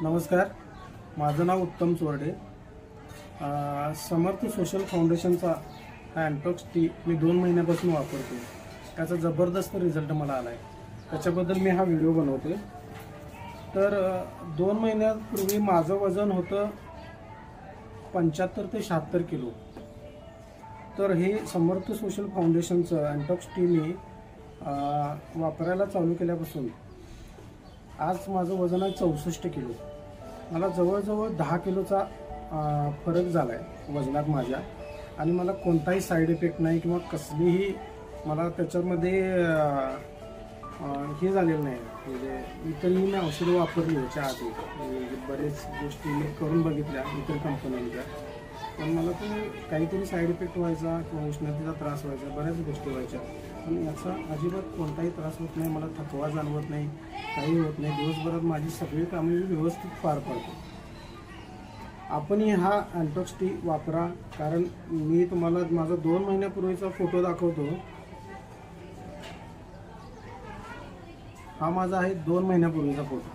नमस्कार, माझं नाव उत्तम चोरडे। समर्थ सोशल फाउंडेशनचा हा अँटॉक्स टी मी 2 महिन्यापासून वापरतो। त्याचा जबरदस्त रिझल्ट मला आला आहे। त्याच्याबद्दल मी हा व्हिडिओ बनवतोय। तर 2 महिन्यापूर्वी माझं वजन होतं 75 ते 76 किलो। तर हे समर्थ सोशल फाउंडेशनचं अँटॉक्स टी मी वापरायला चालू केल्यापासून आज माझं वजन आहे 64 किलो। मला जवळजवळ 10 किलोचा फरक झाला आहे वजनात माझ्या, आणि मला कोणताही साईड इफेक्ट नाही किंवा कसलीही मला त्याच्यामध्ये हे झालेलं नाही। म्हणजे इतरही मी औषधं वापरली याच्या आधी, म्हणजे बरेच गोष्टी मी करून बघितल्या इतर कंपन्यांच्या, पण मला ते काहीतरी साईड इफेक्ट व्हायचा किंवा उष्णतेचा त्रास व्हायचा, बऱ्याच गोष्टी व्हायच्या। पण याचा अजिबात कोणताही त्रास होत नाही, मला थकवा जाणवत नाही, काही होत नाही। दिवसभरात माझी सगळी कामे व्यवस्थित पार पडतो। आपणही हा अँटॉक्स टी वापरा, कारण मी तुम्हाला माझा 2 महिन्यापूर्वीचा फोटो दाखवतो। हा माझा आहे 2 महिन्यापूर्वीचा फोटो,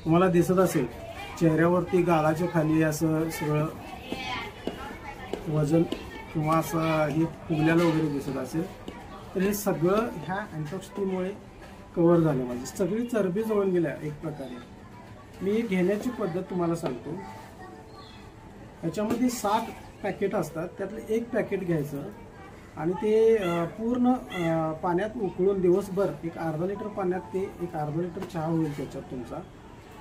तुम्हाला दिसत असेल चेहऱ्यावरती गालाच्या खाली असं सगळं वजन किंवा असं हे फुगल्याला वगैरे दिसत असेल, तर हे सगळं ह्या अँटॉक्स टीमुळे कव्हर झालं। माझी सगळी चरबी जळून गेल्या एक प्रकारे। मी घेण्याची पद्धत तुम्हाला सांगतो। याच्यामध्ये 7 पॅकेट असतात, त्यातलं एक पॅकेट घ्यायचं आणि ते पूर्ण पाण्यात उकळून दिवसभर, एक अर्धा लिटर पाण्यात ते एक अर्धा लिटर चहा होईल त्याच्यात तुमचा,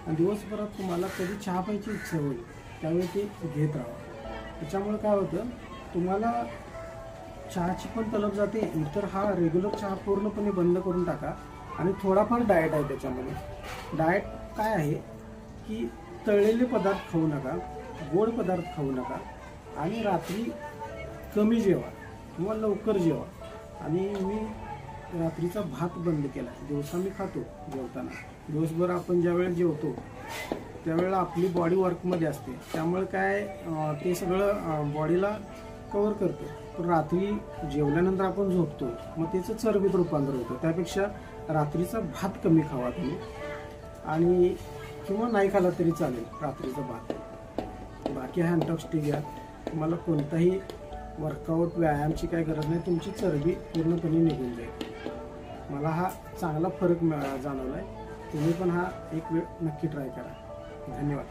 आणि दिवसभरात तुम्हाला कधी चहा प्यायची इच्छा होईल त्यावेळी ते घेत राहा। त्याच्यामुळे काय होतं, तुम्हाला चहाची पण तलब जाते, इतर हा रेग्युलर चहा पूर्णपणे बंद करून टाका। आणि थोडाफार डाएट आहे त्याच्यामध्ये। डाएट काय आहे की तळलेले पदार्थ खाऊ नका, गोड पदार्थ खाऊ नका, आणि रात्री कमी जेवा किंवा लवकर जेवा। आणि मी रात्रीचा भात बंद केला, दिवसा मी खातो जेवताना। दिवसभर आपण ज्यावेळेला जेवतो त्यावेळेला आपली बॉडी वर्कमध्ये असते, त्यामुळे काय ते सगळं बॉडीला कव्हर करतं। पण रात्री जेवल्यानंतर आपण झोपतो, मग त्याचं चरबीत रूपांतर होतं। त्यापेक्षा रात्रीचा भात कमी खावा तुम्ही, आणि किंवा नाही खाला तरी चालेल रात्रीचा भात। बाकी हा अँटॉक्स टी घ्या, तुम्हाला कोणताही वर्कआउट व्यायामाची काही गरज नाही, तुमची चरबी पूर्णपणे निघून जाईल। मला हा चांगला फरक जाणवला आहे। तुम्ही पण हा एक वेळ नक्की ट्राय करा। धन्यवाद।